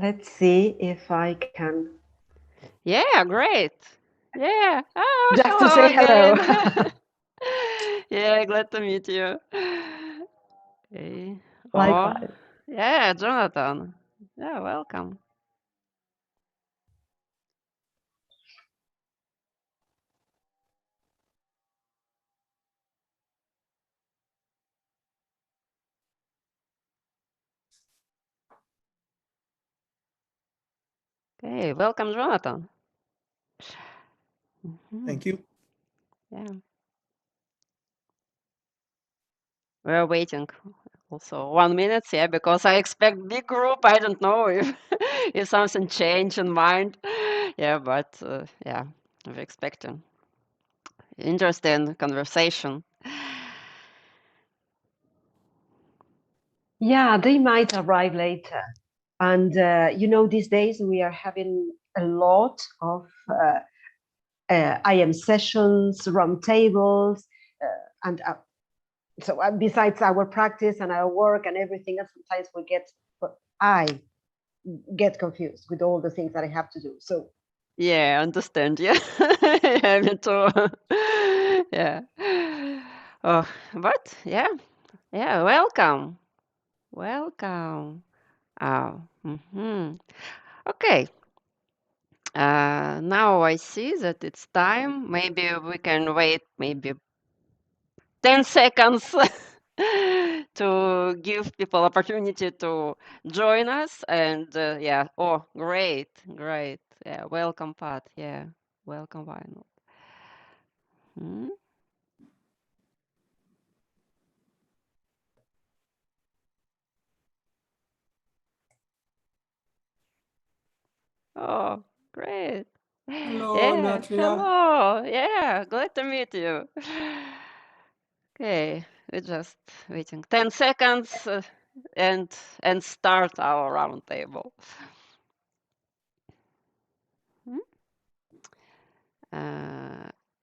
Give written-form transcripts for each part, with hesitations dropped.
Let's see if I can. Yeah, great. Yeah. Oh, Just to hello say hello. again. Yeah, glad to meet you. Okay. Oh, Likewise. yeah, Jonathan. Yeah, welcome. Okay, welcome, Jonathan. Mhm. Thank you. Yeah, we're waiting also 1 minute, yeah, because I expect big group. I don't know if if something changed in mind. Yeah, but yeah, we're expecting interesting conversation. Yeah, they might arrive later. And, these days we are having a lot of IM sessions, roundtables, and so besides our practice and our work and everything else, sometimes I get confused with all the things that I have to do. So Yeah, I understand. Yeah, yeah, me too. Yeah. Oh, but yeah, yeah. Welcome, welcome. Oh, okay. Now I see that it's time. Maybe we can wait maybe 10 seconds to give people opportunity to join us. And yeah, oh, great, great. Yeah, welcome, Pat. Yeah, welcome, Vinyl. Hmm? Oh, great. Hello, Yeah, Natalia. hello. Yeah, glad to meet you. Okay, we're just waiting 10 seconds and and start our roundtable. Hmm?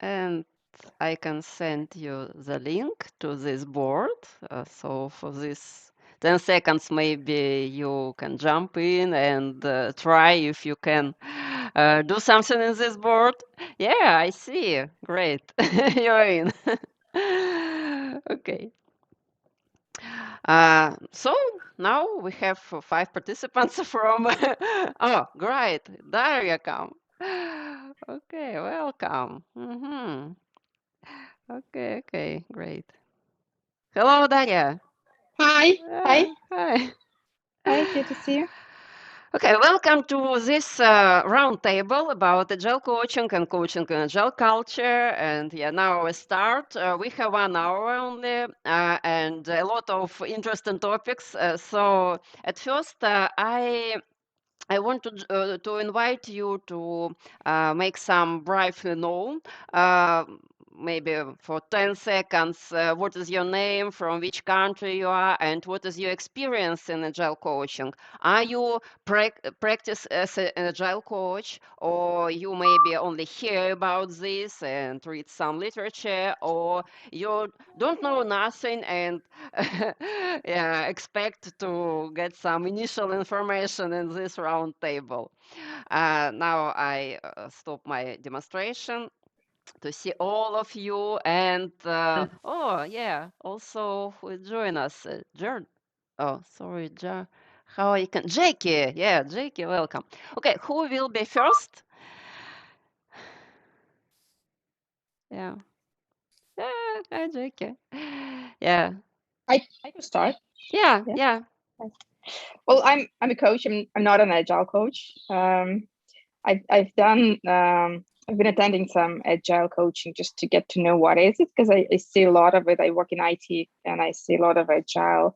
And I can send you the link to this board. So for this 10 seconds, maybe you can jump in and try if you can do something in this board. Yeah, I see. Great. You're in. Okay. So now we have 5 participants from. Oh, great. Daria come. Okay, welcome. Okay, okay, great. Hello, Daria. Hi, hi, Hi. hi, good to see you. Okay, welcome to this round table about agile coaching and coaching and agile culture. And yeah, now we start. We have 1 hour only and a lot of interesting topics. So at first, I want to invite you to make some briefly known, uh, maybe for 10 seconds, what is your name, from which country you are, and what is your experience in agile coaching. Are you practice as an agile coach, or you maybe only hear about this and read some literature, or you don't know nothing and yeah, expect to get some initial information in this round table. Now I stop my demonstration to see all of you and oh yeah, also who join us, oh sorry, how I can, Jackie, yeah, Jackie, welcome. Okay, who will be first? Yeah, yeah, hi, Jackie. Yeah, I can start. yeah, Yeah. yeah. Well, I'm a coach. I'm not an agile coach. I've done I've been attending some agile coaching just to get to know what is it, because I see a lot of it. I work in IT and I see a lot of agile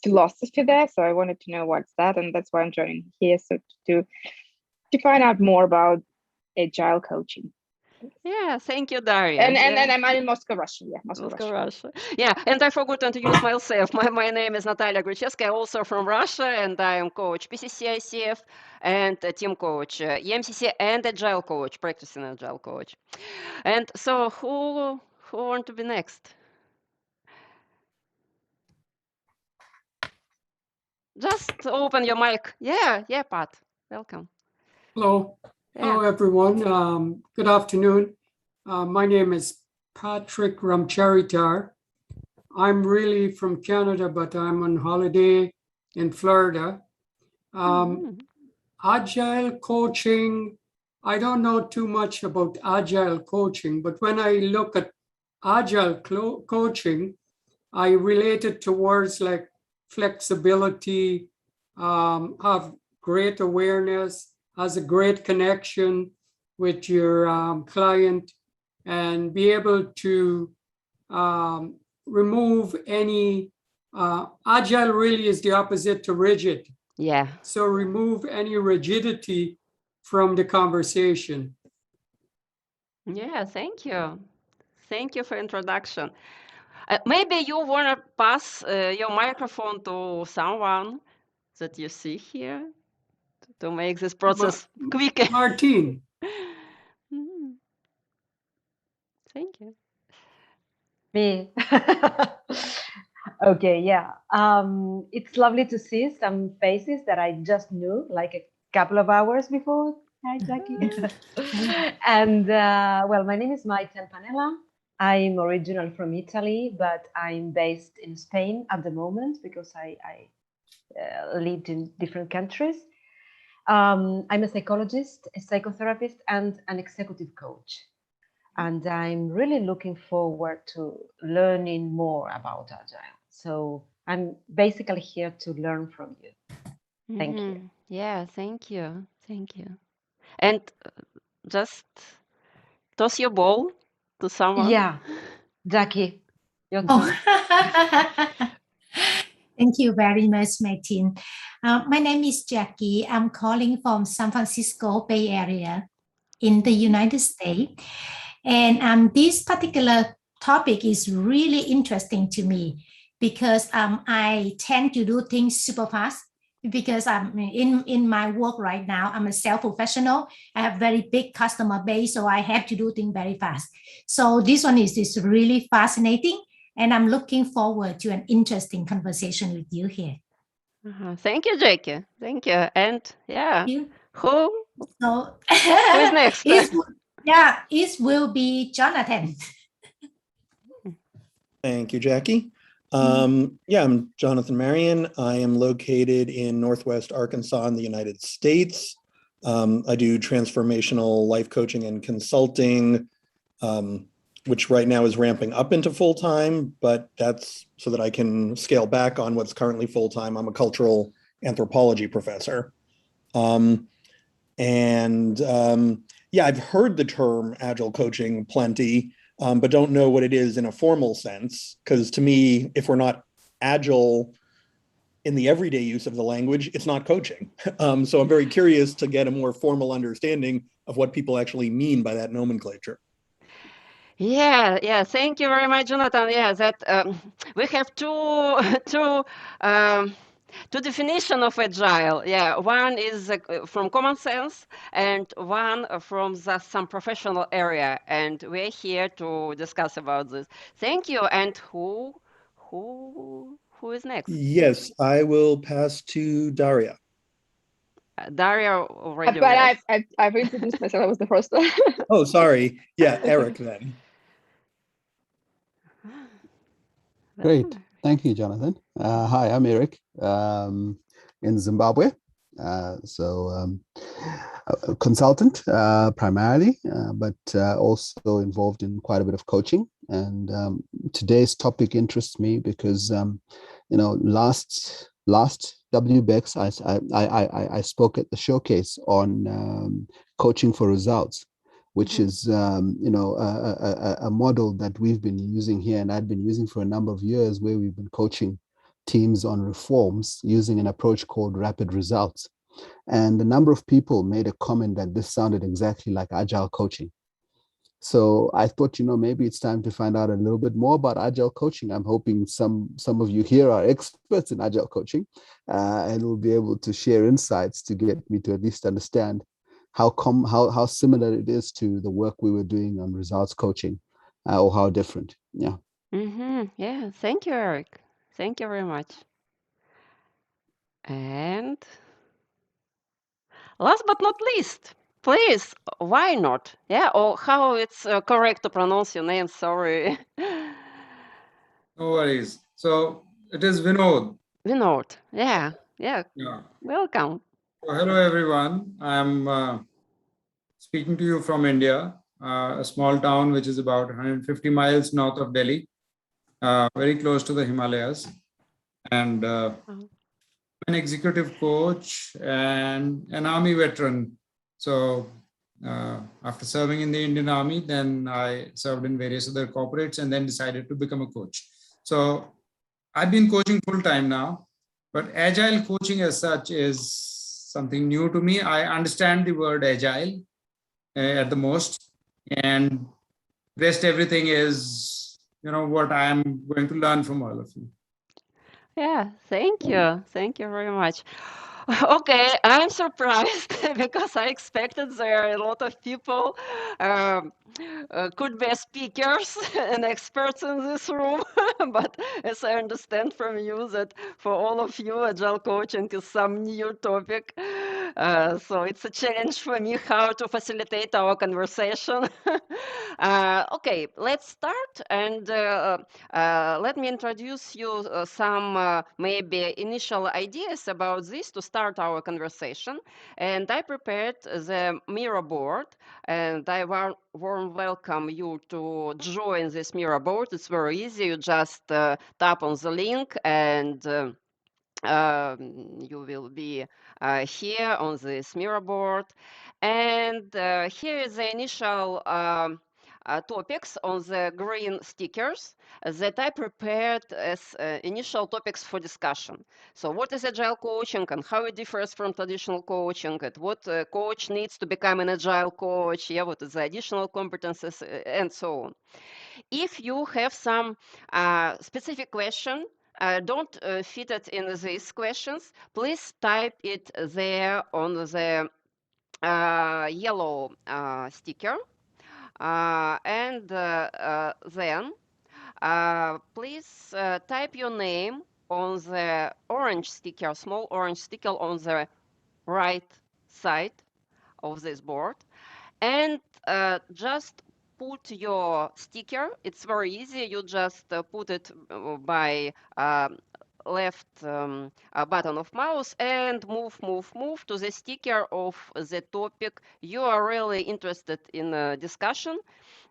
philosophy there. So I wanted to know what's that, and that's why I'm joining here. So to find out more about agile coaching. Yeah, thank you, Daria. And Yeah. I'm in Moscow, Russia. Yeah, Moscow, Moscow, Russia. Russia. Yeah, and I forgot to introduce myself. My name is Natalia Gruchevskaya, also from Russia, and I am coach PCC ICF and a team coach, EMCC and agile coach, practicing agile coach. And so, who want to be next? just open your mic. Yeah, Pat. Welcome. Hello. Hello, everyone. Good afternoon. My name is Patrick Ramcharitar. I'm really from Canada, but I'm on holiday in Florida. Agile coaching, I don't know too much about agile coaching, but when I look at agile coaching, I relate it to words like flexibility, have great awareness, has a great connection with your client, and be able to remove any, agile really is the opposite to rigid. Yeah. So remove any rigidity from the conversation. Yeah, thank you. Thank you for introduction. Maybe you want to pass your microphone to someone that you see here to make this process quicker. Martine. Thank you. Me. Okay, yeah. It's lovely to see some faces that I just knew like a couple of hours before. Hi, Jackie. And well, my name is Maiten Panella. I'm original from Italy, but I'm based in Spain at the moment because I lived in different countries. I'm a psychologist, a psychotherapist, and an executive coach. And I'm really looking forward to learning more about Agile. So I'm basically here to learn from you. Thank you. Yeah, thank you. Thank you. And just toss your ball to someone. Yeah, Jackie, your turn. Thank you very much, Martin. My name is Jackie. I'm calling from San Francisco Bay Area in the United States. And this particular topic is really interesting to me because I tend to do things super fast because I'm in my work right now. I'm a sales professional. I have very big customer base, so I have to do things very fast. So this one is really fascinating. And I'm looking forward to an interesting conversation with you here. Thank you, Jackie. Thank you. And yeah, who is next? It will be Jonathan. Thank you, Jackie. Yeah, I'm Jonathan Marion. I am located in Northwest Arkansas in the United States. I do transformational life coaching and consulting, which right now is ramping up into full-time, but that's so that I can scale back on what's currently full-time. I'm a cultural anthropology professor. Yeah, I've heard the term agile coaching plenty, but don't know what it is in a formal sense. Because to me, if we're not agile in the everyday use of the language, it's not coaching. So I'm very curious to get a more formal understanding of what people actually mean by that nomenclature. Yeah. Thank you very much, Jonathan. Yeah, that we have two definition of agile. Yeah, one is from common sense, and one from some professional area. And we're here to discuss about this. Thank you. And who is next? Yes, I will pass to Daria. Daria already. But I've introduced myself. I was the first. Oh, sorry. Yeah, Eric then. Great. Thank you, Jonathan. Hi, I'm Eric in Zimbabwe. A consultant primarily, but also involved in quite a bit of coaching. And today's topic interests me because, last WBEX, I spoke at the showcase on coaching for results, which is, a model that we've been using here and I've been using for a number of years, where we've been coaching teams on reforms using an approach called rapid results. And a number of people made a comment that this sounded exactly like agile coaching. So I thought, maybe it's time to find out a little bit more about agile coaching. I'm hoping some of you here are experts in agile coaching and will be able to share insights to get me to at least understand how similar it is to the work we were doing on results coaching, or how different. Yeah. Yeah. Thank you, Eric. Thank you very much. And last but not least, please, why not? Yeah, or how it's correct to pronounce your name, sorry. No worries. So it is Vinod. Vinod, yeah, Yeah. welcome. So hello, everyone. I'm speaking to you from India, a small town which is about 150 miles north of Delhi, very close to the Himalayas. And Oh. an executive coach and an army veteran. So after serving in the Indian Army, then I served in various other corporates and then decided to become a coach. So I've been coaching full time now, but agile coaching as such is something new to me. I understand the word agile at the most, and rest everything is, what I am going to learn from all of you. Yeah, thank you. Thank you very much. Okay, I'm surprised because I expected there are a lot of people um, could be speakers and experts in this room. But as I understand from you that for all of you, agile coaching is some new topic. So it's a challenge for me how to facilitate our conversation. Okay, let's start and let me introduce you some maybe initial ideas about this to start our conversation. And I prepared the mirror board, and I warm welcome you to join this mirror board. It's very easy. You just tap on the link and you will be here on this mirror board. And here is the initial topics on the green stickers that I prepared as initial topics for discussion. So what is agile coaching and how it differs from traditional coaching, and what a coach needs to become an agile coach, yeah, what is the additional competences, and so on. If you have some specific question, don't fit it in these questions. Please type it there on the yellow sticker. And then please type your name on the orange sticker, small orange sticker on the right side of this board. And just put your sticker. It's very easy. You just put it by left button of mouse and move to the sticker of the topic you are really interested in discussion.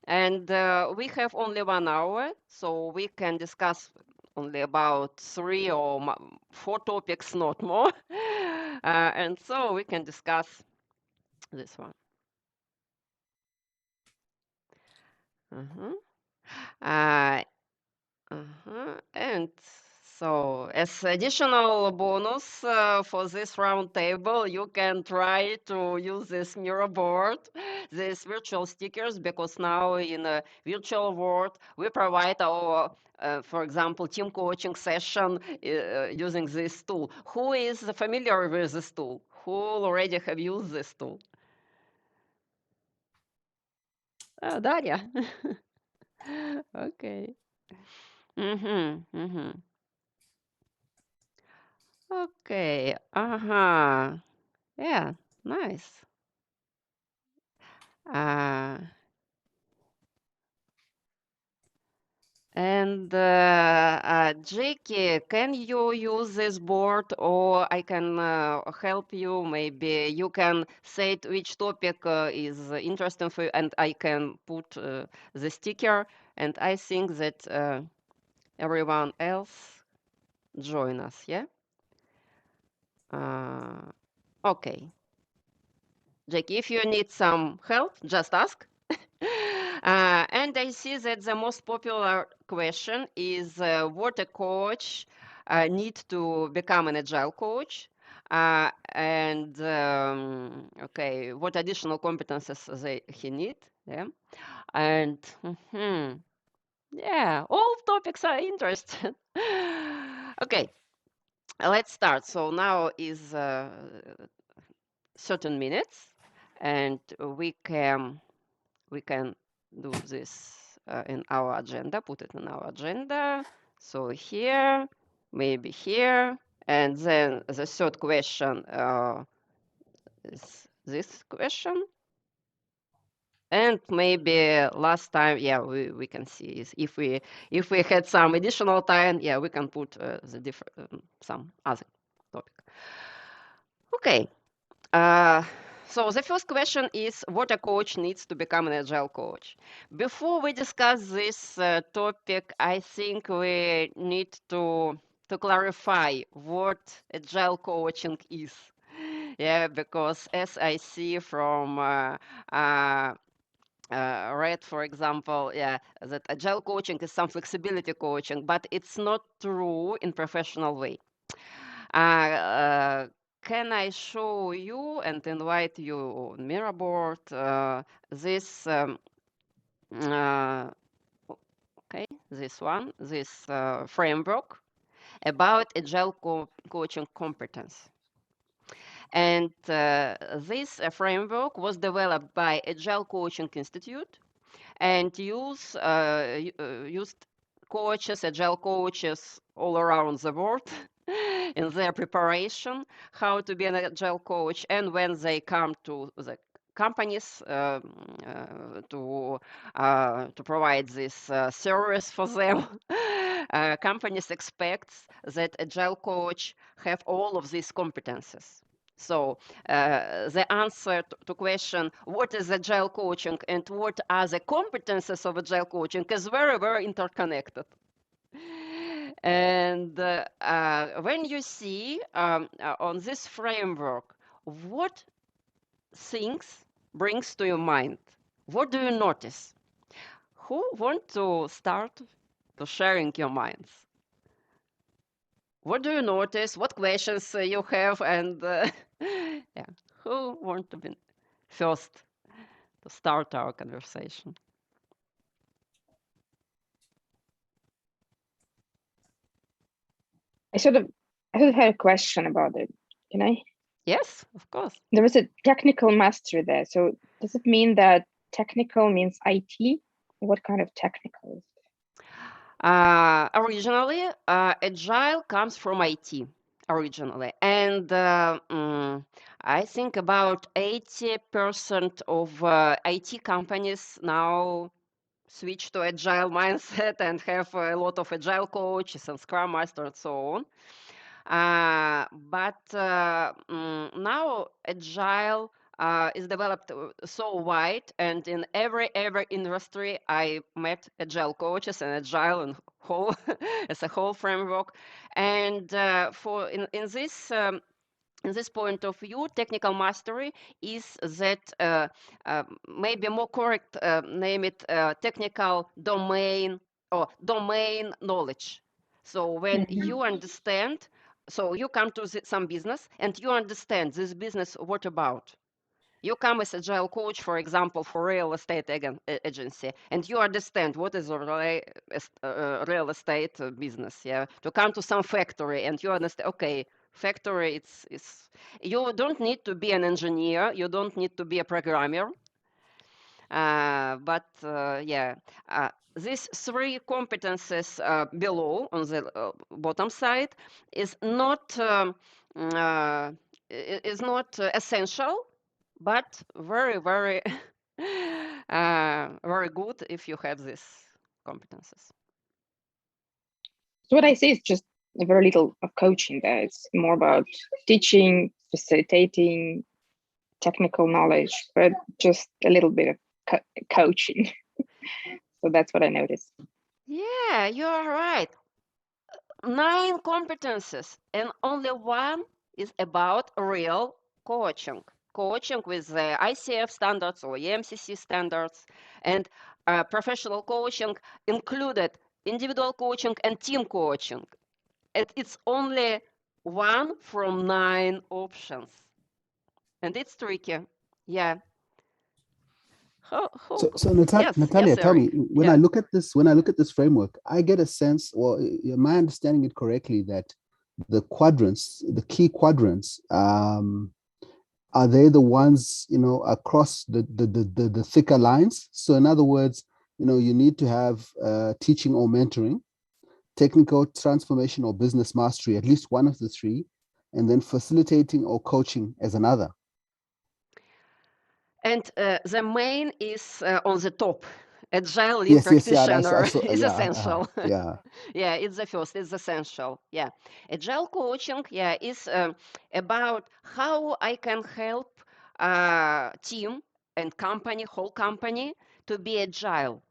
And we have only 1 hour, so we can discuss only about 3 or 4 topics, not more. And so we can discuss this one. Uh, And so, as additional bonus for this round table, you can try to use this mirror board, these virtual stickers, because now in a virtual world, we provide our, for example, team coaching session using this tool. Who is familiar with this tool? Who already have used this tool? Daria. Okay. Okay. Yeah, nice. Uh, and Jackie, can you use this board or I can help you? Maybe you can say which topic is interesting for you and I can put the sticker. And I think that everyone else join us, yeah? Okay. Jackie, if you need some help, just ask. And I see that the most popular question is what a coach need to become an agile coach, and okay, what additional competences he need, yeah, and yeah, all topics are interesting. Okay, let's start. So now is certain minutes, and we can do this in our agenda, put it in our agenda. So here, maybe here, And then the third question is this question. And maybe last time, yeah, we can see is if we had some additional time, yeah, we can put the different some other topic. Okay. So the first question is what a coach needs to become an agile coach. Before we discuss this topic, I think we need to clarify what agile coaching is. Yeah, because as I see from read, for example, yeah, that agile coaching is some flexibility coaching, but it's not true in professional way. Can I show you and invite you on mirror board this okay, this one, this framework about agile coaching competence. And this framework was developed by Agile Coaching Institute and used coaches, agile coaches all around the world in their preparation, how to be an agile coach, and when they come to the companies to provide this service for them. Companies expects that agile coach have all of these competences. So the answer to question what is agile coaching and what are the competences of agile coaching is very, very interconnected. And when you see on this framework, what things brings to your mind? What do you notice? Who want to start to sharing your minds? What do you notice? What questions you have? And yeah, who want to be first to start our conversation? I sort of had a question about it. Can I? Yes, of course. There was a technical master there. So does it mean that technical means IT? What kind of technical? Originally, Agile comes from IT originally. And I think about 80% of IT companies now switch to Agile mindset and have a lot of Agile coaches and Scrum Master and so on. But now Agile is developed so wide, and in every industry, I met Agile coaches and Agile and whole as a whole framework. And for in this point of view, technical mastery is that maybe more correct name it technical domain or domain knowledge. So when you understand, so you come to some business and you understand this business, what about? You come as agile coach, for example, for real estate agency, and you understand what is a real estate business. Yeah, to come to some factory and you understand. Okay, factory. It's you don't need to be an engineer. You don't need to be a programmer. But yeah, these three competences below on the bottom side is not essential, but very, very, very good if you have these competences. So what I see is just very little of coaching there. It's more about teaching, facilitating, technical knowledge, but just a little bit of coaching. So that's what I noticed. Yeah, you are right. 9 competences, and only one is about real coaching. Coaching with the ICF standards or EMCC standards, and professional coaching included individual coaching and team coaching. It's only one from 9 options, and it's tricky. Yeah. So Yes, Natalia, yes, tell me, Eric. when Yeah. I look at this framework, I get a sense, or am I understanding it correctly, that the quadrants, the key quadrants, are they the ones, across the thicker lines? So in other words, you need to have teaching or mentoring. technical transformation or business mastery, at least one of the three, and then facilitating or coaching as another. And the main is on the top. Agile lean Yes, practitioner is yeah, essential. yeah. Yeah, it's the first, it's essential. Yeah. Agile coaching, yeah, is about how I can help team and company, whole company to be agile,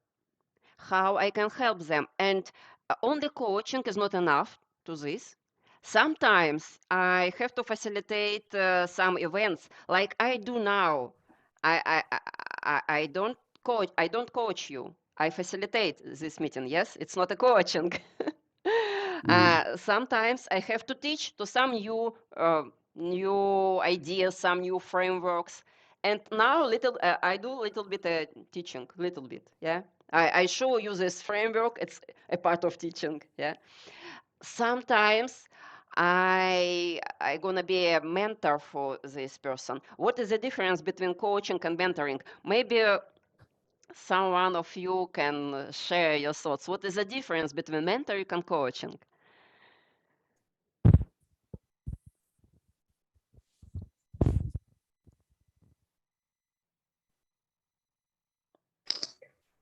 how I can help them. And only coaching is not enough to this. Sometimes I have to facilitate some events like I do now. I don't coach. I don't coach you. I facilitate this meeting. Yes, it's not a coaching. Sometimes I have to teach to some new ideas, some new frameworks. And now I do a little bit teaching, little bit. Yeah, I show you this framework. It's a part of teaching. Yeah. Sometimes I gonna be a mentor for this person. What is the difference between coaching and mentoring? Maybe someone of you can share your thoughts. What is the difference between mentoring and coaching?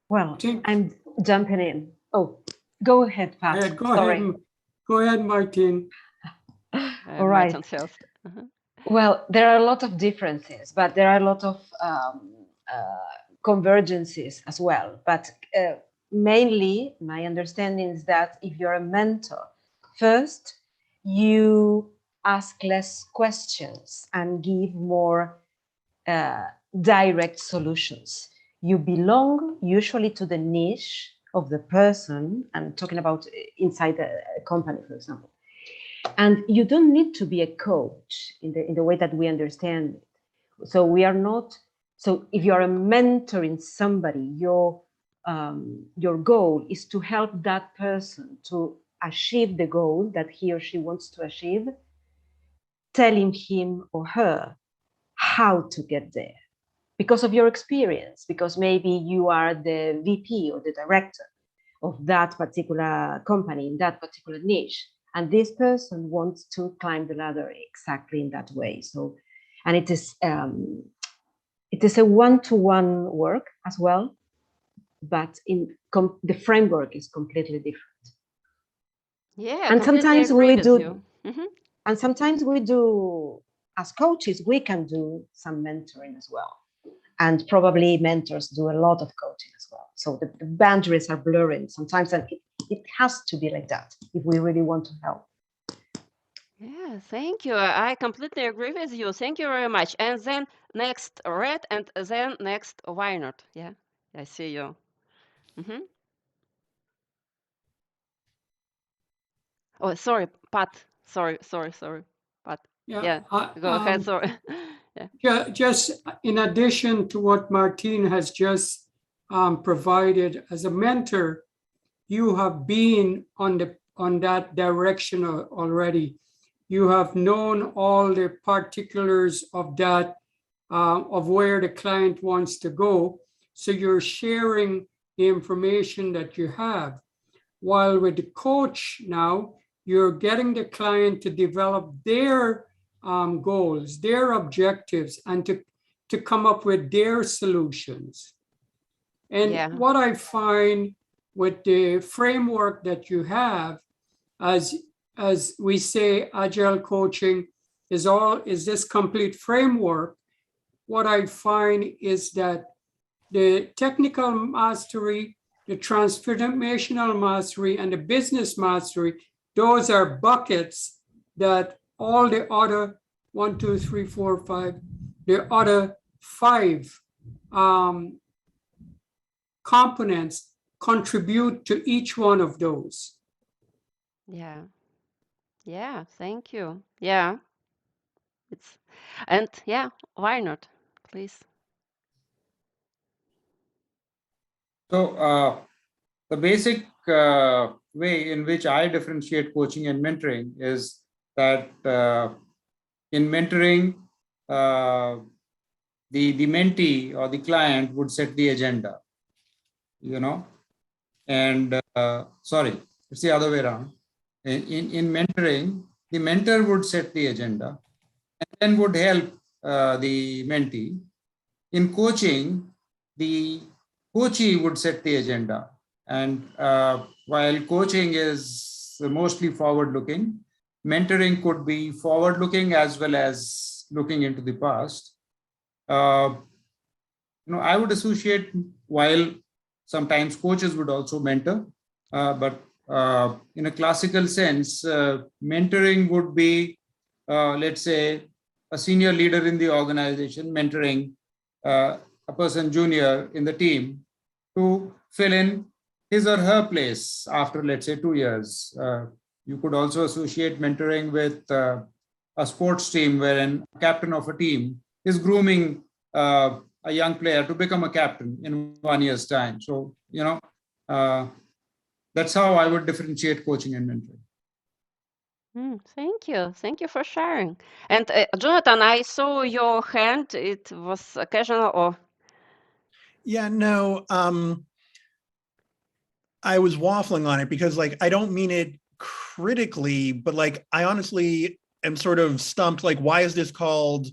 Well, Think- I'm jumping in. Oh, go ahead, Pat. Yeah, Sorry. go ahead, Martin. All right. Martin first. Well, there are a lot of differences, but there are a lot of convergences as well. But mainly, my understanding is that if you're a mentor, first, you ask less questions and give more direct solutions. You belong usually to the niche of the person. I'm talking about inside a company, for example. And you don't need to be a coach in the way that we understand it. So we are not. So if you are a mentoring somebody, your goal is to help that person to achieve the goal that he or she wants to achieve, telling him or her how to get there because of your experience, because maybe you are the VP or the director of that particular company in that particular niche, and this person wants to climb the ladder exactly in that way. So, and it is a one-to-one work as well, but the framework is completely different. Yeah, And sometimes we do, Mm-hmm. and sometimes we do, as coaches, we can do some mentoring as well. And probably mentors do a lot of coaching as well. So the boundaries are blurring sometimes, and it has to be like that if we really want to help. Yeah, thank you. I completely agree with you. Thank you very much. And then next Red, and then next Weinert. Yeah, I see you. Mm-hmm. Oh, sorry, Pat. Sorry, Pat. Yeah, go ahead. Sorry. Yeah. Just in addition to what Martin has just provided as a mentor, you have been on that direction already. You have known all the particulars of that, of where the client wants to go. So you're sharing the information that you have. While with the coach now, you're getting the client to develop their goals, their objectives, and to come up with their solutions. And what I find with the framework that you have, as we say, Agile coaching is this complete framework. What I find is that the technical mastery, the transformational mastery, and the business mastery, those are buckets that all the other 1, 2, 3, 4, 5, the other 5 components contribute to each one of those. Yeah, thank you. Yeah, why not, please? So the basic way in which I differentiate coaching and mentoring is that in mentoring, the mentee or the client would set the agenda, and sorry, It's the other way around. In mentoring, the mentor would set the agenda and then would help the mentee. In coaching, the coachee would set the agenda. And while coaching is mostly forward-looking, mentoring could be forward-looking as well as looking into the past. I would associate, while sometimes coaches would also mentor, but in a classical sense, mentoring would be, let's say, a senior leader in the organization mentoring a person junior in the team to fill in his or her place after, let's say, 2 years. You could also associate mentoring with a sports team wherein a captain of a team is grooming a young player to become a captain in 1 year's time. So, that's how I would differentiate coaching and mentoring. Thank you. Thank you for sharing. And Jonathan, I saw your hand. It was occasional or? Yeah, no, I was waffling on it because I don't mean it critically, but I honestly am sort of stumped. Why is this called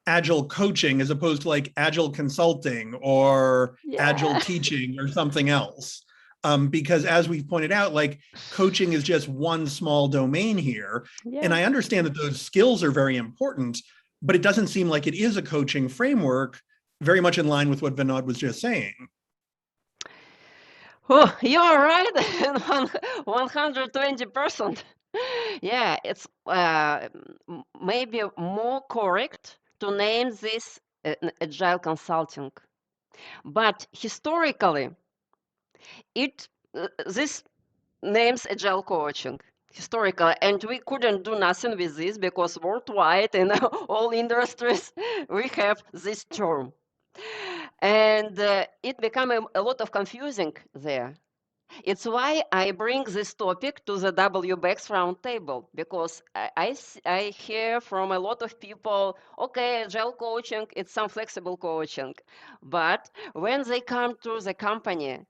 Agile coaching as opposed to Agile consulting or Agile teaching or something else? Because as we pointed out, coaching is just one small domain here. And I understand that those skills are very important, but it doesn't seem like it is a coaching framework, very much in line with what Vinod was just saying. Oh, you're right, 120%. Yeah, it's maybe more correct to name this agile consulting. But historically, this names agile coaching historically, and we couldn't do nothing with this because worldwide in all industries we have this term, and it became a lot of confusing there. It's why I bring this topic to the WBESR Round table, because I hear from a lot of people, okay, agile coaching, it's some flexible coaching. But when they come to the company,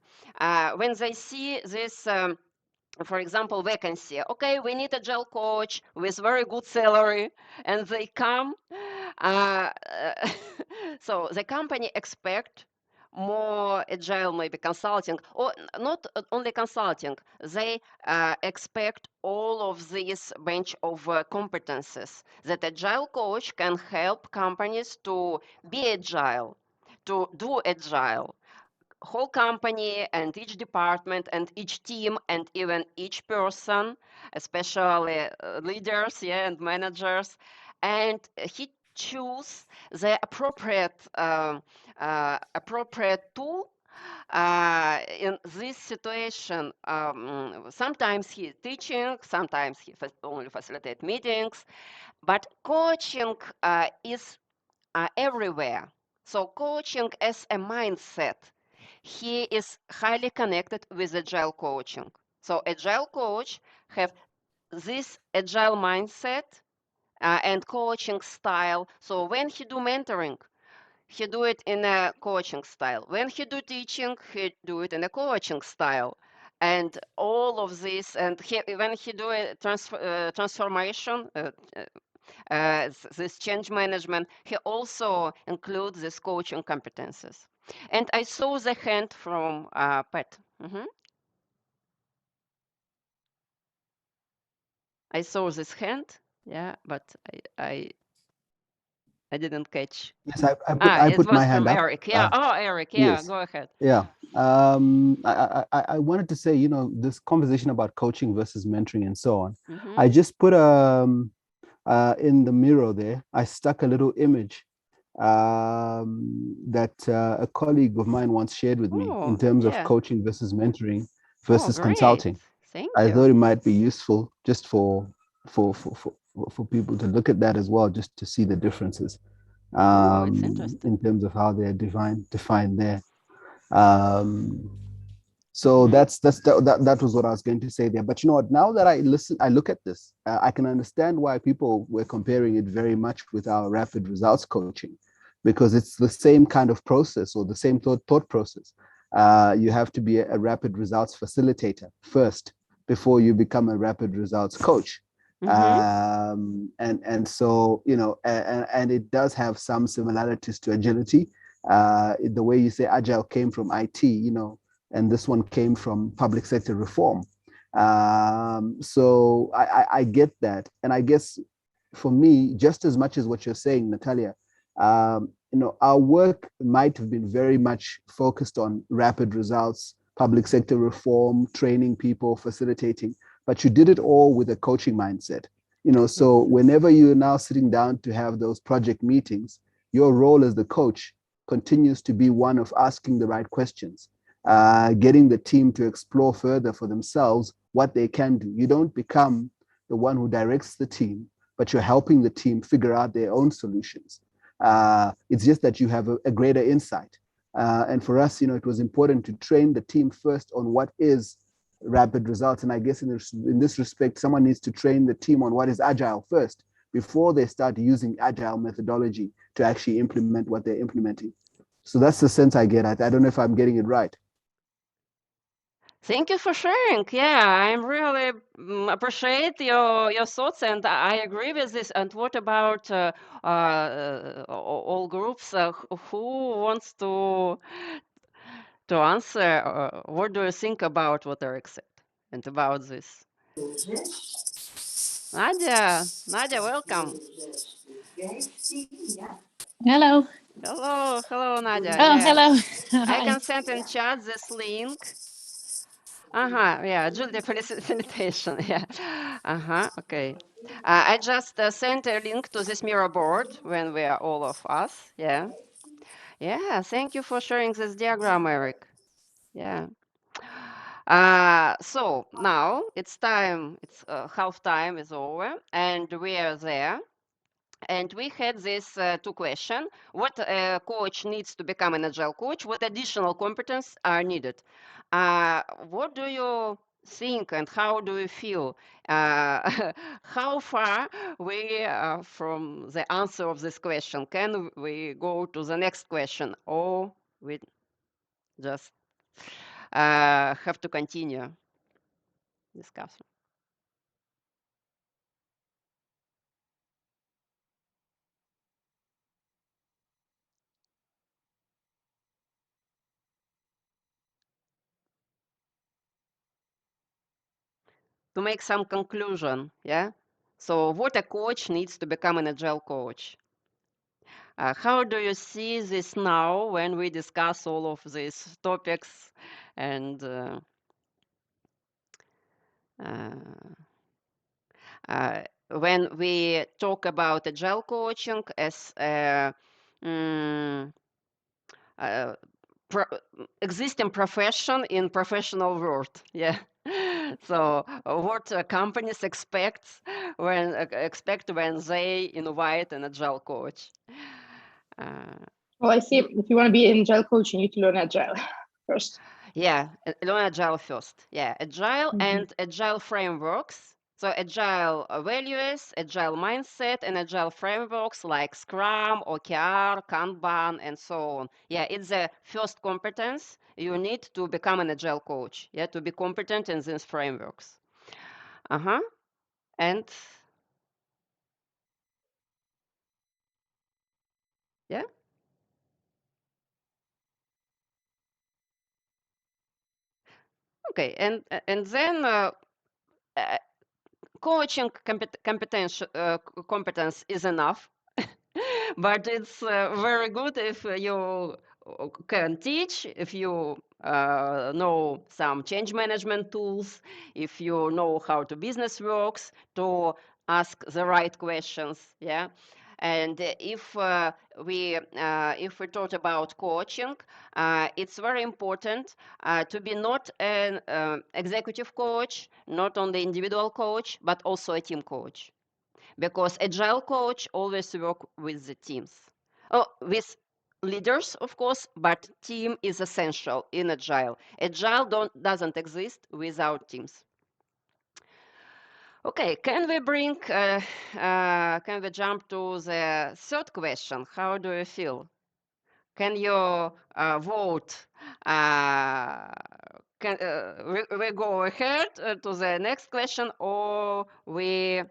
when they see this, for example, vacancy, okay, we need agile coach with very good salary, and they come, so the company expect more agile, maybe consulting, or not only consulting. They expect all of these bunch of competences that agile coach can help companies to be agile, to do agile. Whole company and each department and each team and even each person, especially leaders, and managers, and he choose the appropriate tool in this situation. Sometimes he teaching, sometimes he only facilitate meetings, but coaching is everywhere. So coaching as a mindset, he is highly connected with agile coaching. So agile coach have this agile mindset and coaching style. So when he do mentoring, he do it in a coaching style. When he do teaching, he do it in a coaching style. And all of this, and when he do a transformation, this change management, he also includes these coaching competences. And I saw the hand from Pat. I saw this hand, but I didn't catch. Yes, I It put was my hand from up. Eric. Eric. Yes. Go ahead. Yeah. I wanted to say, this conversation about coaching versus mentoring and so on. I just put in the mirror there, I stuck a little image that a colleague of mine once shared with me in terms of coaching versus mentoring versus consulting. Thank I you. thought it might be useful just for people to look at that as well, just to see the differences It's interesting. in terms of how they're defined there. So that was what I was going to say there. But you know what? Now that I look at this, I can understand why people were comparing it very much with our rapid results coaching, because it's the same kind of process or the same thought process. You have to be a rapid results facilitator first before you become a rapid results coach. And so, you know, and it does have some similarities to agility. The way you say agile came from IT, you know, and this one came from public sector reform. So I get that. And I guess for me, just as much as what you're saying, Natalia, you know, our work might have been very much focused on rapid results, public sector reform, training people, facilitating, but you did it all with a coaching mindset. You know, so whenever you're now sitting down to have those project meetings, your role as the coach continues to be one of asking the right questions, getting the team to explore further for themselves what they can do. You don't become the one who directs the team, but you're helping the team figure out their own solutions. It's just that you have a greater insight. And for us, you know, it was important to train the team first on what is rapid results. And I guess in this respect, someone needs to train the team on what is agile first before they start using agile methodology to actually implement what they're implementing. So that's the sense I get. I don't know if I'm getting it right. Thank you for sharing. Yeah, I'm really appreciate your thoughts, and I agree with this. And what about all groups? Who wants to answer? What do you think about what Eric said and about this? Nadia, welcome. Hello. Hello, Nadia. Oh, Yeah, hello. I Hi. can send in chat this link. Yeah, Julia, facilitation. Yeah. Okay. I just sent a link to this mirror board when we are all of us. Yeah. Yeah, thank you for sharing this diagram, Eric. Yeah. So now it's time, it's half time is over, and we are there. And we had this two questions. What a coach needs to become an agile coach? What additional competence are needed? What do you think and how do you feel? How far we are from the answer of this question? Can we go to the next question, or we just have to continue discussing? To make some conclusion, yeah? So what a coach needs to become an agile coach? How do you see this now when we discuss all of these topics and when we talk about agile coaching as a pro existing profession in professional world? Yeah. So what companies expect when they invite an agile coach? Well, I see if you want to be in agile coach, you need to learn agile first. Yeah, learn agile first. Yeah, agile and agile frameworks. So agile values, agile mindset, and agile frameworks like Scrum, OKR, Kanban, and so on. Yeah, it's the first competence you need to become an agile coach. Yeah, to be competent in these frameworks. And yeah. Okay, and then coaching competence is enough, but it's very good if you can teach, if you know some change management tools, if you know how to business works, to ask the right questions. Yeah. And if we talk about coaching, it's very important to be not an executive coach, not only individual coach, but also a team coach, because agile coach always work with the teams, with leaders, of course, but team is essential in agile. Agile doesn't exist without teams. Okay, can we jump to the third question? How do you feel? Can you vote? can we go ahead to the next question, or we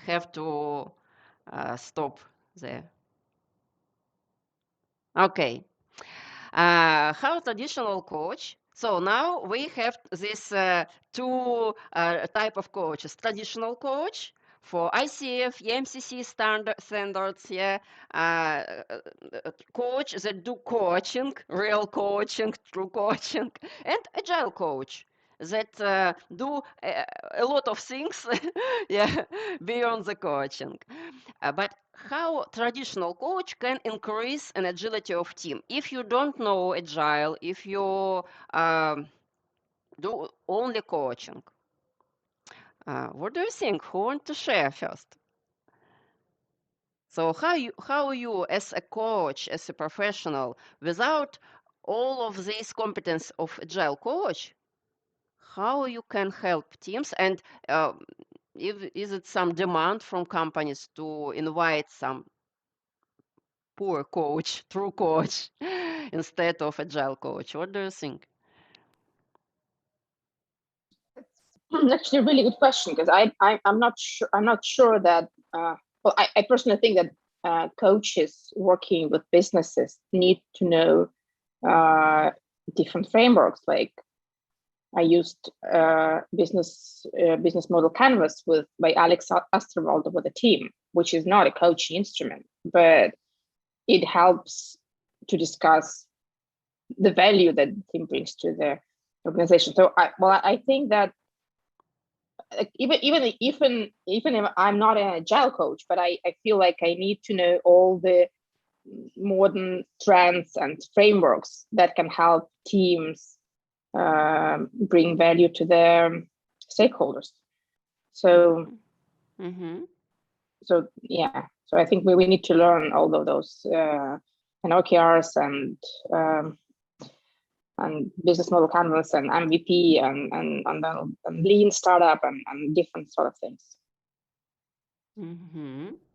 have to stop there? Okay. How traditional coach? So now we have this two type of coaches: traditional coach for ICF, EMCC standards, yeah, coach that do coaching, real coaching, true coaching, and agile coach that do a lot of things, yeah, beyond the coaching. But how traditional coach can increase an agility of team? If you don't know agile, if you do only coaching, what do you think? Who want to share first? So how you as a coach, as a professional, without all of these competence of agile coach, how you can help teams, and is it some demand from companies to invite some poor coach, true coach, instead of agile coach? What do you think? Actually, a really good question, because I'm not sure. I'm not sure that. Well, I personally think that coaches working with businesses need to know different frameworks. Like I used business model canvas by Alex Osterwald with a team, which is not a coaching instrument, but it helps to discuss the value that the team brings to the organization. So I think that even if I'm not an agile coach, but I feel like I need to know all the modern trends and frameworks that can help teams bring value to their stakeholders. So, so yeah. So I think we need to learn all of those and OKRs and business model canvas and MVP and lean startup and different sort of things.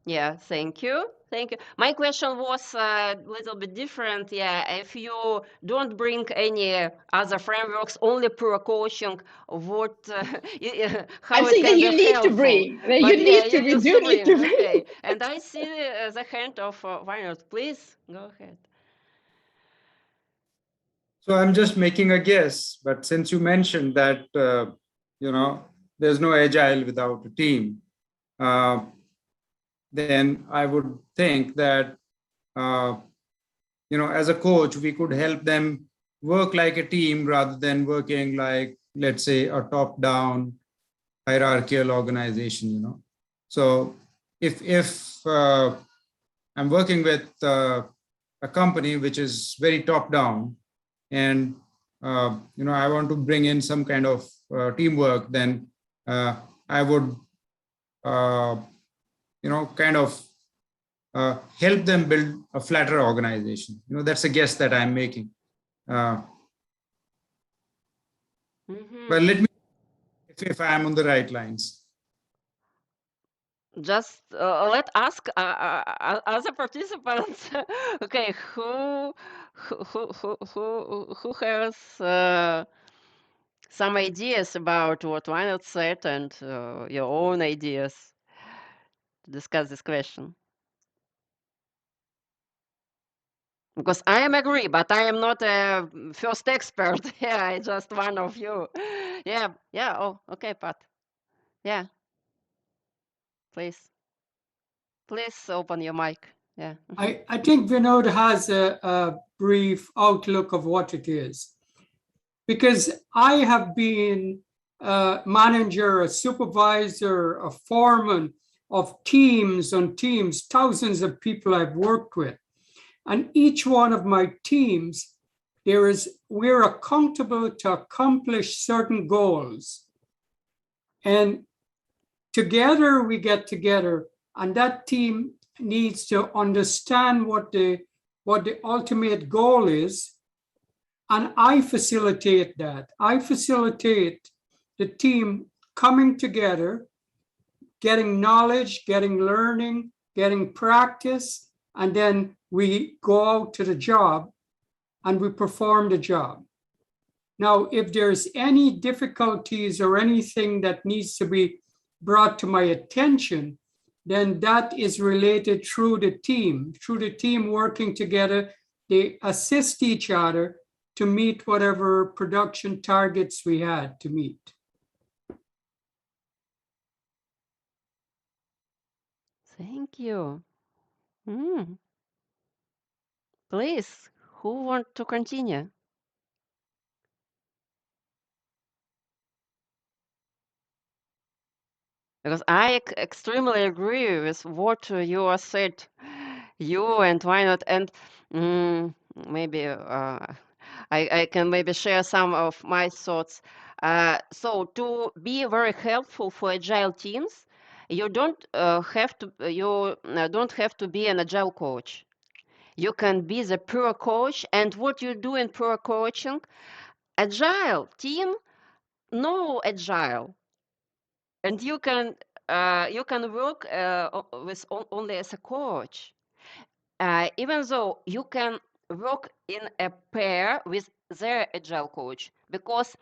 Yeah, thank you. Thank you. My question was a little bit different. Yeah, if you don't bring any other frameworks, only pure coaching, what, how I'm it saying can that you be need helpful. to bring. That But you yeah, need to. you We do need to bring. Okay, and I see the hand of Reinhard. Please go ahead. So I'm just making a guess, but since you mentioned that, there's no agile without a team, then I would think that, as a coach, we could help them work like a team rather than working like, let's say, a top-down hierarchical organization, So if I'm working with a company which is very top-down, and I want to bring in some kind of teamwork, then I would kind of help them build a flatter organization. That's a guess that I'm making. Well, let me if I'm on the right lines. Just let ask other participants. Okay, who has some ideas about what Reinhard said and your own ideas to discuss this question? Because I am agree, but I am not a first expert. Yeah, I just one of you. Yeah. Oh, okay, Pat. Yeah. Please open your mic. Yeah. I think Vinod has a brief outlook of what it is, because I have been a manager, a supervisor, a foreman of teams on teams, thousands of people I've worked with. And each one of my teams, we're accountable to accomplish certain goals. And together we get together, and that team needs to understand what the ultimate goal is. And I facilitate that. I facilitate the team coming together, getting knowledge, getting learning, getting practice, and then we go out to the job and we perform the job. Now, if there's any difficulties or anything that needs to be brought to my attention, then that is related through the team working together. They assist each other to meet whatever production targets we had to meet. Thank you. Please, who want to continue? Because I extremely agree with what you said, you and why not, and maybe I can maybe share some of my thoughts. So to be very helpful for agile teams, you don't don't have to be an agile coach. You can be the pure coach, and what you do in pure coaching, agile team know agile, and you can work with only as a coach, even though you can work in a pair with their agile coach, because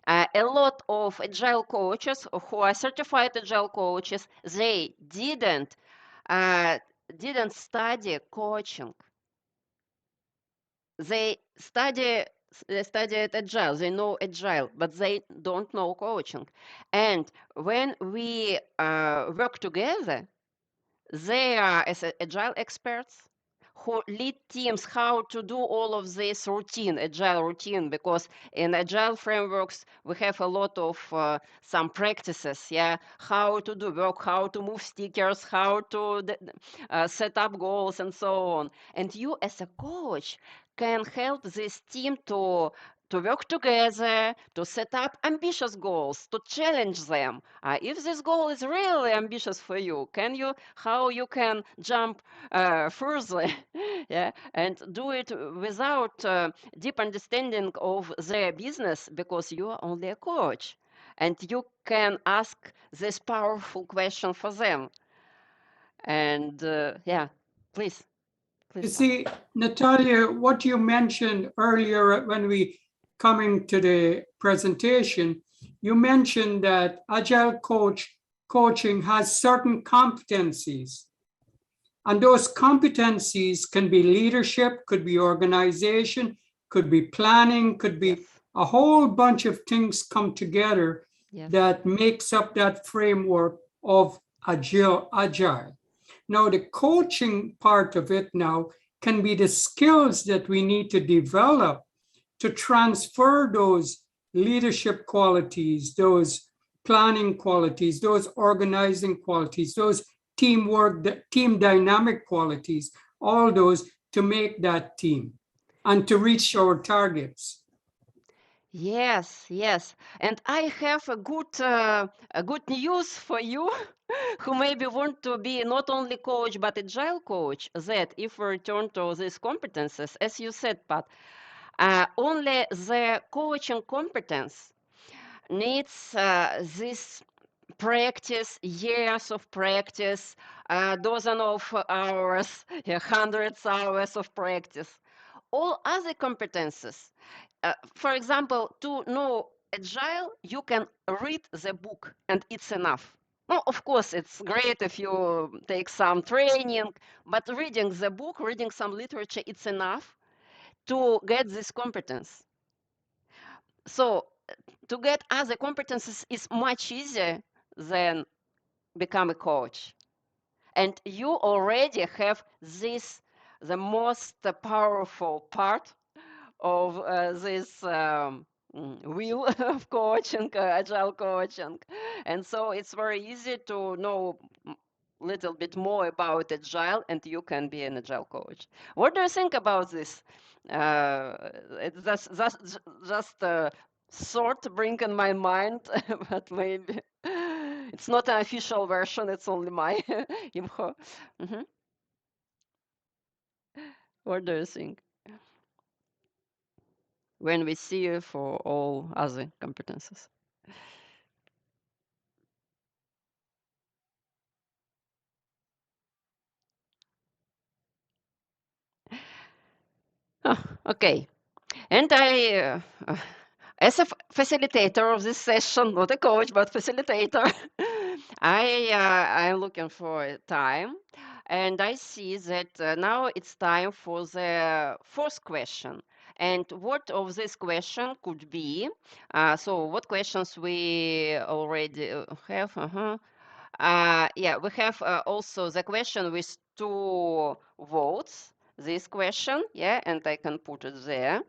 a lot of agile coaches who are certified agile coaches, they didn't study coaching. They studied agile, they know agile, but they don't know coaching. And when we work together, they are as agile experts who lead teams how to do all of this agile routine, because in agile frameworks we have a lot of some practices, how to do work, how to move stickers, how to set up goals and so on. And you as a coach can help this team to work together, to set up ambitious goals, to challenge them. If this goal is really ambitious for you, how you can jump further, and do it without deep understanding of their business, because you are only a coach, and you can ask this powerful question for them. And please. You see, Natalia, what you mentioned earlier when we coming to the presentation, you mentioned that agile coaching has certain competencies. And those competencies can be leadership, could be organization, could be planning, could be a whole bunch of things come together that makes up that framework of agile. Now, the coaching part of it now can be the skills that we need to develop to transfer those leadership qualities, those planning qualities, those organizing qualities, those teamwork, team dynamic qualities, all those to make that team and to reach our targets. Yes, and I have a good news for you who maybe want to be not only coach but agile coach, that if we return to these competences, as you said, Pat, only the coaching competence needs this practice, years of practice, dozen of hours, hundreds hours of practice. All other competences, for example, to know agile, you can read the book and it's enough. No, of course, it's great if you take some training, but reading the book, reading some literature, it's enough to get this competence. So to get other competences is much easier than become a coach. And you already have this, the most powerful part of this wheel of coaching, agile coaching. And so it's very easy to know a little bit more about agile, and you can be an agile coach. What do you think about this? It's just a thought bring in my mind, but maybe it's not an official version, it's only my info. What do you think? When we see you for all other competences. Oh, okay. And as a facilitator of this session, not a coach, but facilitator, I'm looking for time. And I see that now it's time for the fourth question. And what of this question could be? So what questions we already have? Yeah, we have also the question with 2 votes, this question, yeah, and I can put it there.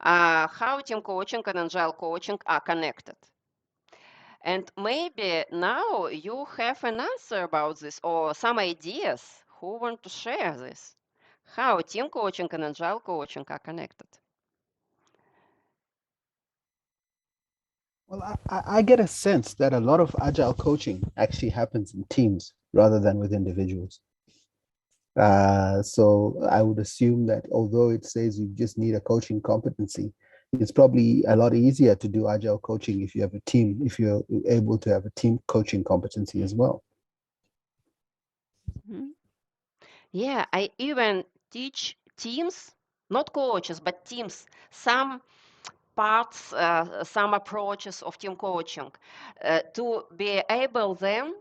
How team coaching and agile coaching are connected? And maybe now you have an answer about this or some ideas. Who want to share this? How team coaching and agile coaching are connected? Well, I get a sense that a lot of agile coaching actually happens in teams rather than with individuals. So I would assume that although it says you just need a coaching competency, it's probably a lot easier to do agile coaching if you have a team, if you're able to have a team coaching competency as well. Yeah, I even teach teams, not coaches, but teams, some parts, some approaches of team coaching to be able them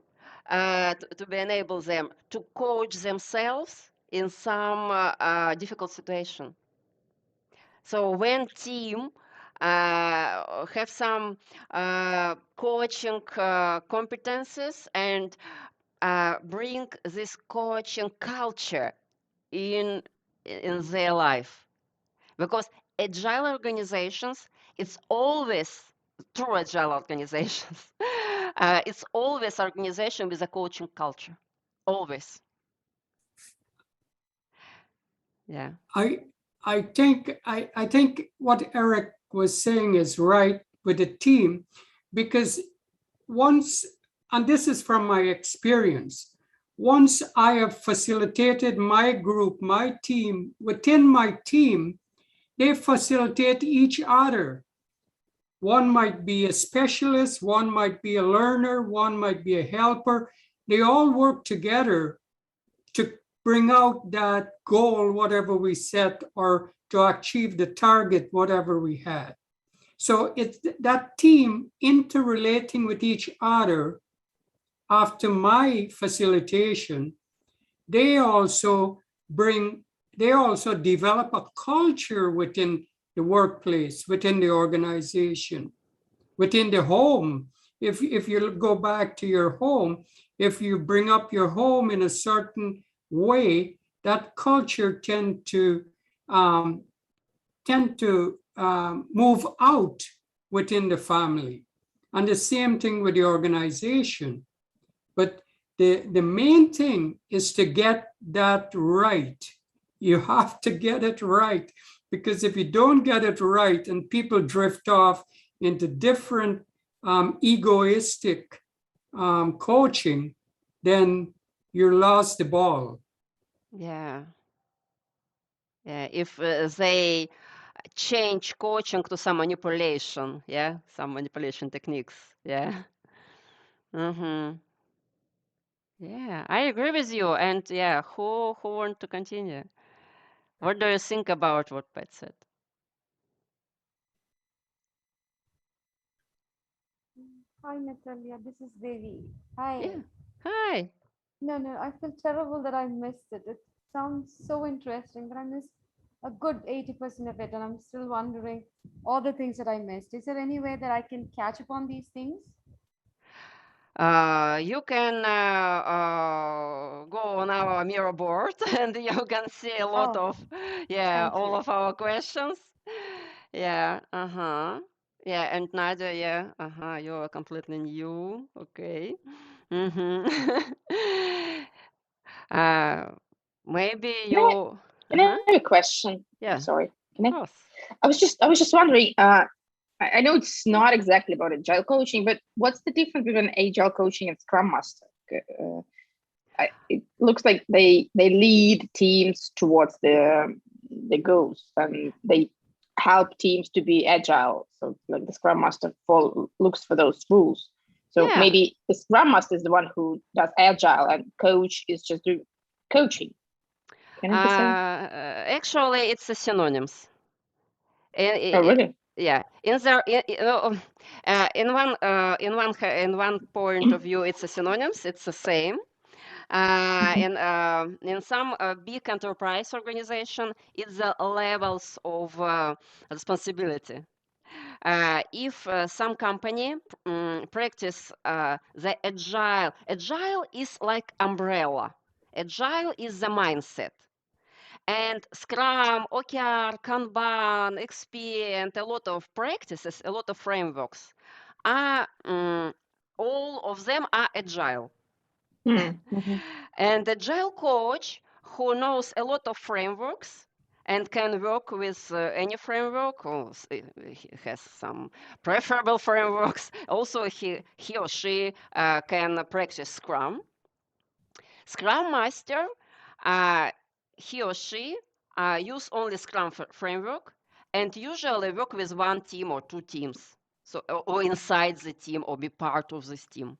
to be enable them to coach themselves in some difficult situation. So when team have some coaching competences and bring this coaching culture in their life, because agile organizations, it's always true agile organizations. It's always organization with a coaching culture, always. Yeah. I think what Eric was saying is right with the team, because once, and this is from my experience, once I have facilitated my group, my team, within my team, they facilitate each other. One might be a specialist, one might be a learner, one might be a helper. They all work together to bring out that goal, whatever we set, or to achieve the target, whatever we had. So it's that team interrelating with each other. After my facilitation, they also develop a culture within the workplace, within the organization, within the home. If you go back to your home, if you bring up your home in a certain way, that culture tend to move out within the family. And the same thing with the organization. But the main thing is to get that right. You have to get it right, because if you don't get it right and people drift off into different egoistic coaching, then you're lost the ball. Yeah. Yeah. If they change coaching to some manipulation, yeah, some manipulation techniques, yeah. Mm-hmm. Yeah, I agree with you. And yeah, who want to continue? What do you think about what Pat said? Hi, Natalia. This is Devi. Hi. Yeah. Hi. No, I feel terrible that I missed it. It sounds so interesting, but I missed a good 80% of it, and I'm still wondering all the things that I missed. Is there any way that I can catch up on these things? You can go on our mirror board and you can see a lot Oh, of, yeah, thank all you. of our questions. Yeah, yeah, and Nadia, yeah, you're completely new. Okay. Maybe Can I, you, can I have a question? yeah, Sorry. of course. I was just wondering, I know it's not exactly about agile coaching, but what's the difference between agile coaching and Scrum Master? It looks like they lead teams towards the goals, and they help teams to be agile. So like the Scrum Master looks for those rules. So Yeah. maybe the Scrum Master is the one who does agile, and coach is just doing coaching. Can it be said? Actually, it's a synonyms. Oh, really? yeah, in one point of view, it's a synonyms. It's the same. In some big enterprise organization, it's the levels of responsibility. If some company practice the agile is like umbrella. Agile is the mindset. And Scrum, OKR, Kanban, XP, and a lot of practices, a lot of frameworks are all of them are agile. And agile coach who knows a lot of frameworks and can work with any framework, or he has some preferable frameworks. Also, he or she can practice Scrum. Scrum Master, he or she use only Scrum framework and usually work with one team or two teams. So, or inside the team or be part of this team.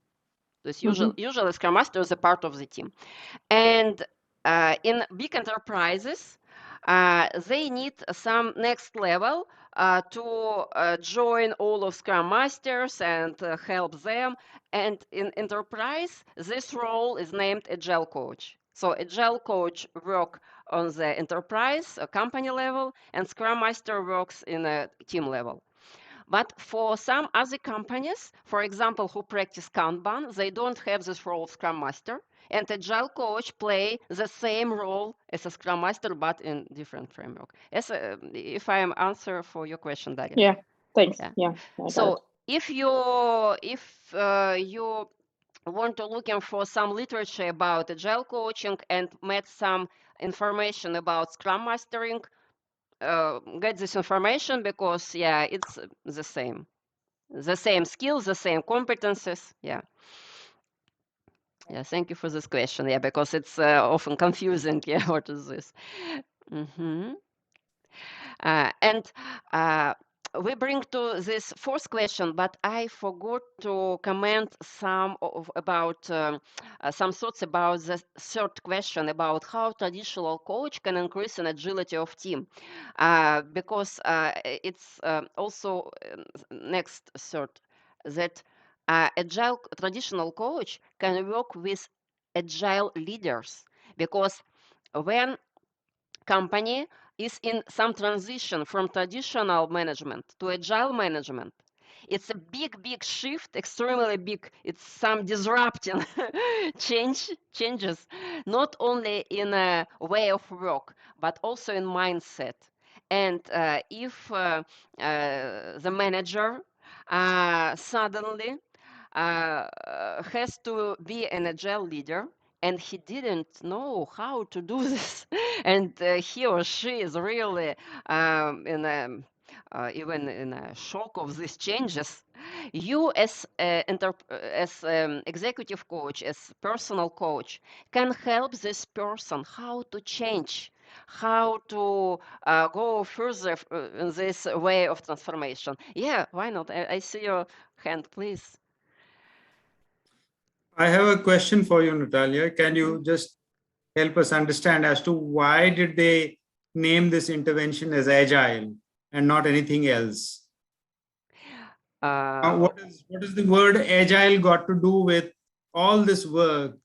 This usually Scrum Master is a part of the team. And in big enterprises, they need some next level to join all of Scrum Masters and help them. And in enterprise, this role is named Agile Coach. So Agile Coach work on the enterprise company level, and Scrum Master works in a team level. But for some other companies, for example, who practice Kanban, they don't have this role of Scrum Master. And Agile Coach play the same role as a Scrum Master, but in different framework. If I am answer for your question, Daria. Yeah, thanks. Yeah. Yeah. So if you want to looking for some literature about Agile coaching and met some information about Scrum Mastering, get this information because it's the same skills, the same competences. Yeah, thank you for this question. Yeah, because it's often confusing. Yeah, what is this? And we bring to this fourth question, but I forgot to comment about some thoughts about the third question about how traditional coach can increase an agility of team, because it's also next third that agile traditional coach can work with agile leaders, because when company is in some transition from traditional management to agile management, it's a big shift, extremely big. It's some disrupting changes, not only in a way of work, but also in mindset. And if the manager suddenly has to be an agile leader, and he didn't know how to do this, and he or she is really even in a shock of these changes. You as executive coach, as personal coach, can help this person how to change, how to go further in this way of transformation. Yeah, why not? I see your hand, please. I have a question for you, Natalia. Can you just help us understand as to why did they name this intervention as agile and not anything else? What is the word agile got to do with all this work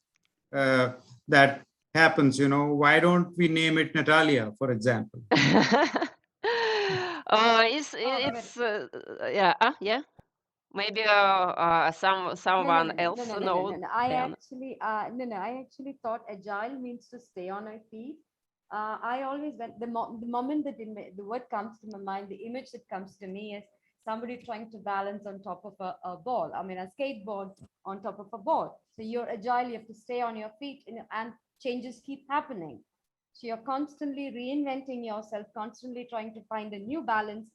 that happens? Why don't we name it Natalia, for example? Yeah. Maybe someone else knows. No. I actually thought agile means to stay on our feet. I always went the moment that the word comes to my mind, the image that comes to me is somebody trying to balance on top of a ball. I mean, a skateboard on top of a ball. So you're agile. You have to stay on your feet, and changes keep happening. So you're constantly reinventing yourself, constantly trying to find a new balance.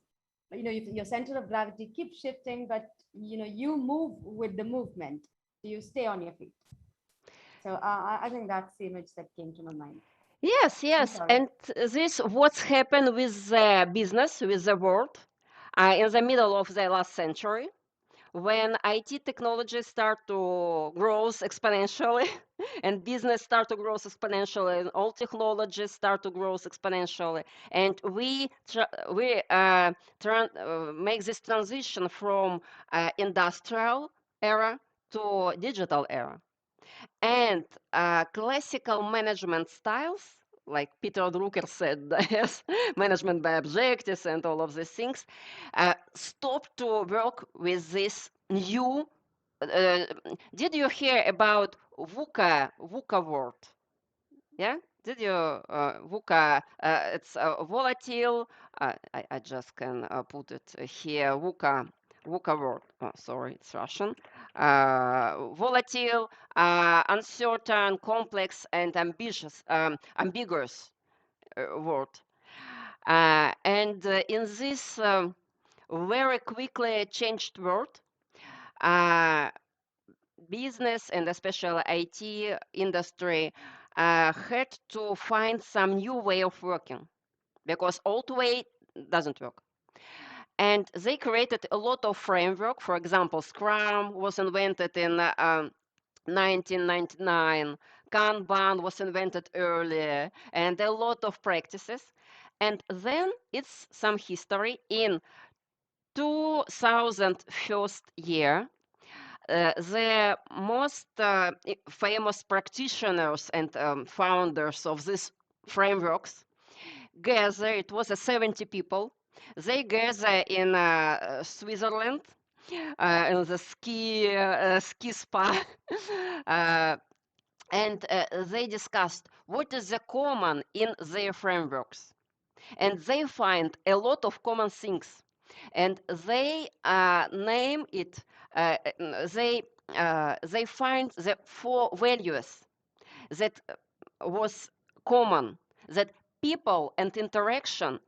Your center of gravity keeps shifting, but you move with the movement. So you stay on your feet. So I think that's the image that came to my mind. Yes. And this what's happened with the business, with the world in the middle of the last century, when IT technologies start to grow exponentially and business start to grow exponentially and all technologies start to grow exponentially, and we make this transition from industrial era to digital era. And classical management styles, like Peter Drucker said, yes, management by objectives and all of these things, stop to work with this new. Did you hear about VUCA word? Yeah, did you VUCA? It's volatile. I just can put it here. VUCA word. Oh, sorry, it's Russian. Volatile, uncertain, complex, and ambiguous word. And in this very quickly changed world, business and especially IT industry had to find some new way of working because old way doesn't work. And they created a lot of framework. For example, Scrum was invented in 1999. Kanban was invented earlier, and a lot of practices. And then it's some history in 2001 year. The most famous practitioners and founders of these frameworks gather, it was 70 people. They gather in Switzerland, in the ski spa, and they discussed what is the common in their frameworks. And they find a lot of common things. And they name it, they find the 4 values that was common, that people and interaction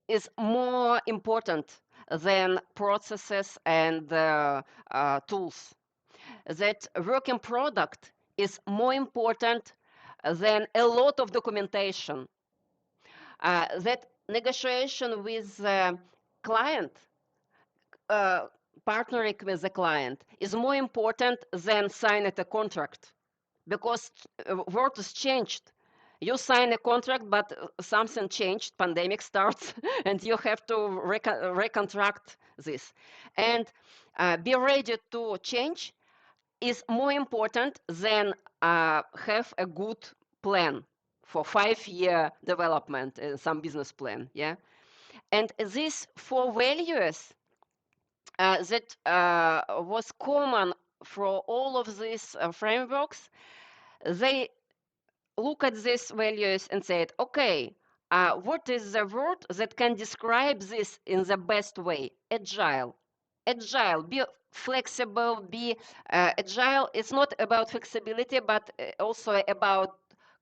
is more important than processes and tools. That working product is more important than a lot of documentation. That negotiation with the client, partnering with the client, is more important than signing a contract because world has changed. You sign a contract, but something changed, pandemic starts, and you have to recontract this. And be ready to change is more important than have a good plan for 5-year development, some business plan, yeah? And these 4 values that was common for all of these frameworks, they look at these values and said, okay, what is the word that can describe this in the best way? Agile. Agile, be flexible, be agile. It's not about flexibility, but also about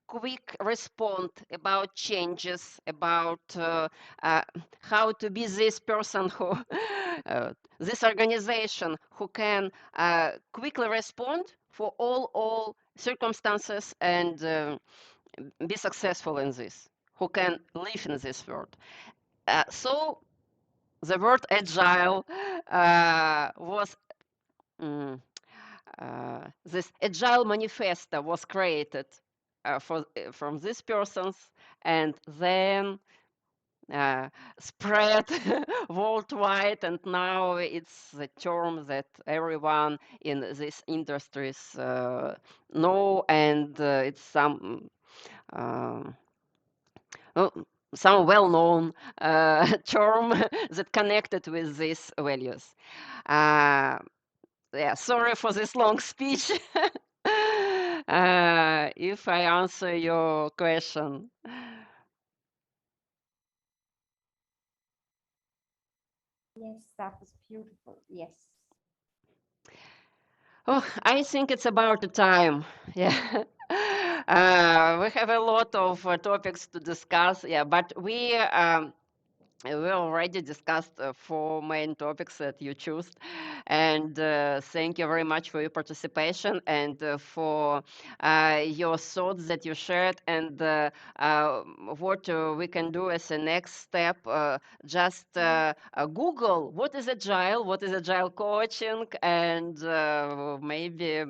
quick respond, about changes, about how to be this person who, this organization who can quickly respond for all circumstances and be successful in this, who can live in this world. So the word agile was this agile manifesto was created from these persons and then spread worldwide, and now it's the term that everyone in these industries know, and it's some well-known term that connected with these values. Yeah, sorry for this long speech. If I answer your question. Yes, that was beautiful. Yes. Oh, I think it's about the time. Yeah. We have a lot of topics to discuss. Yeah, but we we already discussed 4 main topics that you chose, and thank you very much for your participation and for your thoughts that you shared, and what we can do as a next step. Just Google what is Agile coaching, and maybe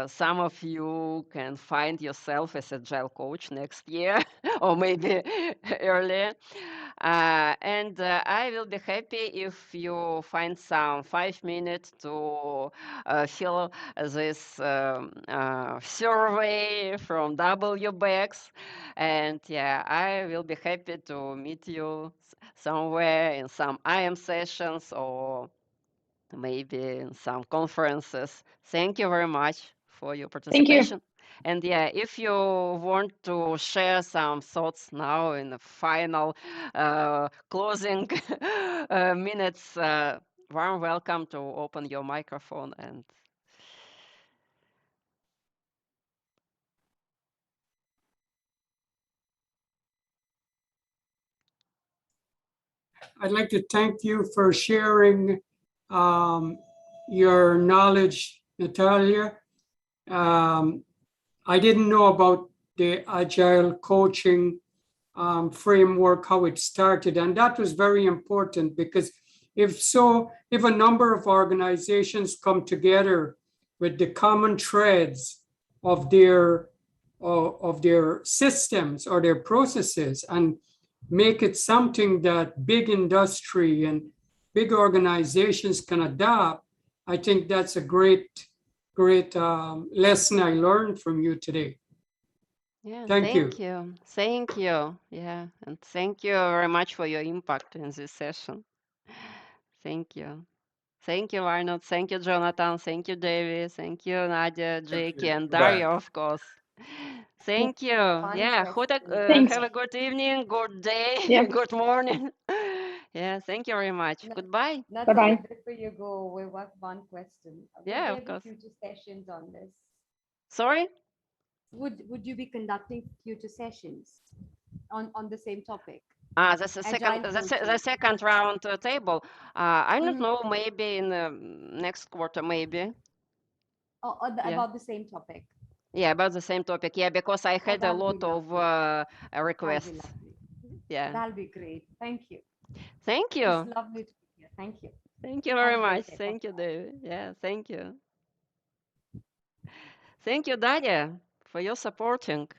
some of you can find yourself as Agile coach next year or maybe earlier. And I will be happy if you find some 5 minutes to fill this survey from WBESR. And yeah, I will be happy to meet you somewhere in some IM sessions or maybe in some conferences. Thank you very much for your Thank you. participation. And yeah, if you want to share some thoughts now in the final closing minutes, warm welcome to open your microphone and I'd like to thank you for sharing your knowledge, Natalia. I didn't know about the Agile coaching framework, how it started, and that was very important because if a number of organizations come together with the common threads of their systems or their processes and make it something that big industry and big organizations can adopt, I think that's a great lesson I learned from you today. yeah, Thank you. Thank you. Yeah, and thank you very much for your impact in this session. Thank you. Thank you, Arnold. Thank you, Jonathan. Thank you, David. Thank you, Nadia, Jackie, and Daria, of course. Thank you. Fun Yeah, Thanks. have a good evening, good day, Yeah. good morning. Yeah, thank you very much. Goodbye. Natalia, Bye-bye. before you go, we have one question. Yeah, Would of there course. be future sessions on this? Sorry? Would you be conducting future sessions on the same topic? That's the Agile the coaching. second round table. I don't Mhm. know, maybe in the next quarter, maybe. Yeah. About the same topic. Yeah, about the same topic. Yeah, because I Oh, had a that'll be lot of lovely. That'll be requests. lovely. Yeah. That'll be great. Thank you. Thank It's you. lovely to be here. Thank you. Thank you Have very a great much. day. Thank you, Bye-bye. David. Yeah, thank you. Thank you, Daria, for your supporting.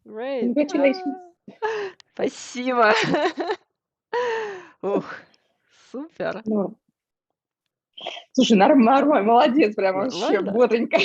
Great. Congratulations. Спасибо. Ух, супер. Ну, слушай, нормально, молодец, прям вообще Нормально? бодренько.